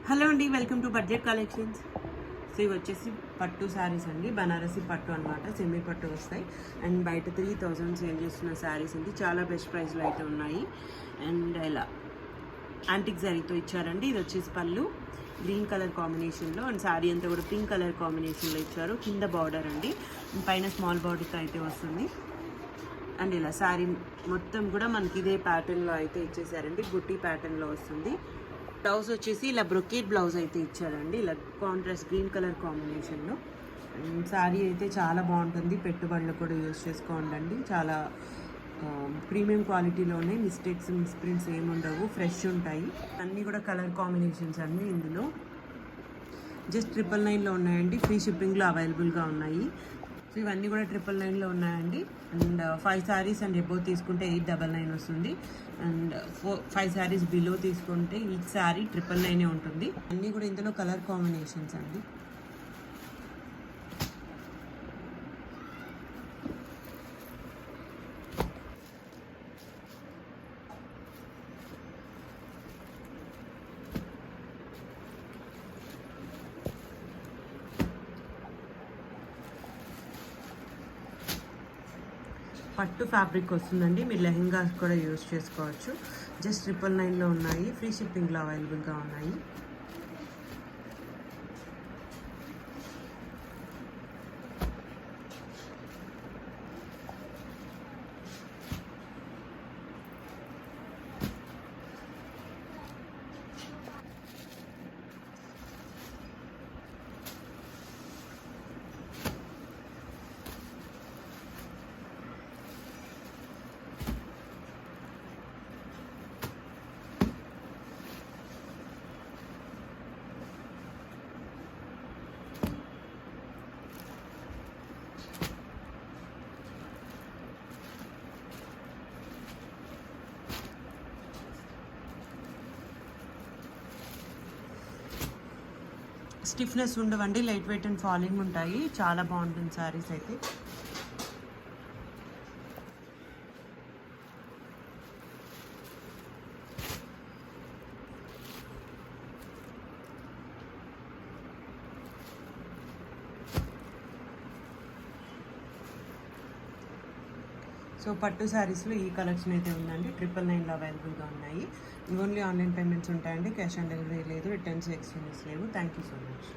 Hello అండి, welcome to budget collections. So ఇవి వచ్చేసి పట్టు శారీస్ అండి, బనారసి పట్టు అనమాట. సెమీ పట్టు వస్తాయి అండ్ బయట 3000 సేల్ చేస్తున్న శారీస్ అండి. చాలా బెస్ట్ ప్రైస్లో అయితే ఉన్నాయి. అండ్ ఇలా యాంటిక్ జరీతో ఇచ్చారండి. ఇది వచ్చేసి పళ్ళు గ్రీన్ కలర్ కాంబినేషన్లో అండ్ శారీ అంతా కూడా పింక్ కలర్ కాంబినేషన్లో ఇచ్చారు. కింద బార్డర్ అండి, పైన స్మాల్ బార్డర్తో అయితే వస్తుంది. అండ్ ఇలా శారీ మొత్తం కూడా మనకి ఇదే ప్యాటర్న్లో అయితే ఇచ్చేసారండి. బుట్టి ప్యాటర్న్లో వస్తుంది. బ్లౌజ్ వచ్చేసి ఇలా బ్రొకేట్ బ్లౌజ్ అయితే ఇచ్చారండి, ఇలా కాంట్రాస్ట్ గ్రీన్ కలర్ కాంబినేషన్లో. శారీ అయితే చాలా బాగుంటుంది, పెట్టుబడులు కూడా యూజ్ చేసుకోండి. చాలా ప్రీమియం క్వాలిటీలోనే, మిస్టేక్స్ మిస్ప్రింట్స్ ఏమి ఉండవు, ఫ్రెష్ ఉంటాయి. అన్నీ కూడా కలర్ కాంబినేషన్స్ అన్నీ ఇందులో జస్ట్ 999లో ఉన్నాయండి. ఫ్రీ షిప్పింగ్లో అవైలబుల్గా ఉన్నాయి. సో ఇవన్నీ కూడా 999లో ఉన్నాయండి. అండ్ 5 శారీస్ అండ్ ఎబో తీసుకుంటే 899 వస్తుంది. అండ్ 5 శారీస్ బిలో తీసుకుంటే ఈచ్ శారీ 999 ఉంటుంది. అన్నీ కూడా ఇందులో కలర్ కాంబినేషన్స్ అండి. పట్టు ఫ్యాబ్రిక్ వస్తుందండి, మీరు లెహెంగాస్ కూడా యూజ్ చేసుకోవచ్చు. జస్ట్ 999లో ఉన్నాయి, ఫ్రీ షిప్పింగ్లో అవైలబుల్గా ఉన్నాయి. స్టిఫ్నెస్ ఉండవండి, లైట్ వెయిట్ అండ్ ఫాలింగ్ ఉంటాయి. చాలా బాగుంటుంది శారీస్ అయితే. సో పట్టు శారీస్లో ఈ కలెక్షన్ అయితే ఉందండి. 999లో అవైలబుల్గా ఉన్నాయి. ఓన్లీ ఆన్లైన్ పేమెంట్స్ ఉంటాయండి, క్యాష్ ఆన్ డెలివరీ లేదు, రిటర్న్స్ ఎక్స్చేంజెస్ లేవు. Thank you so much.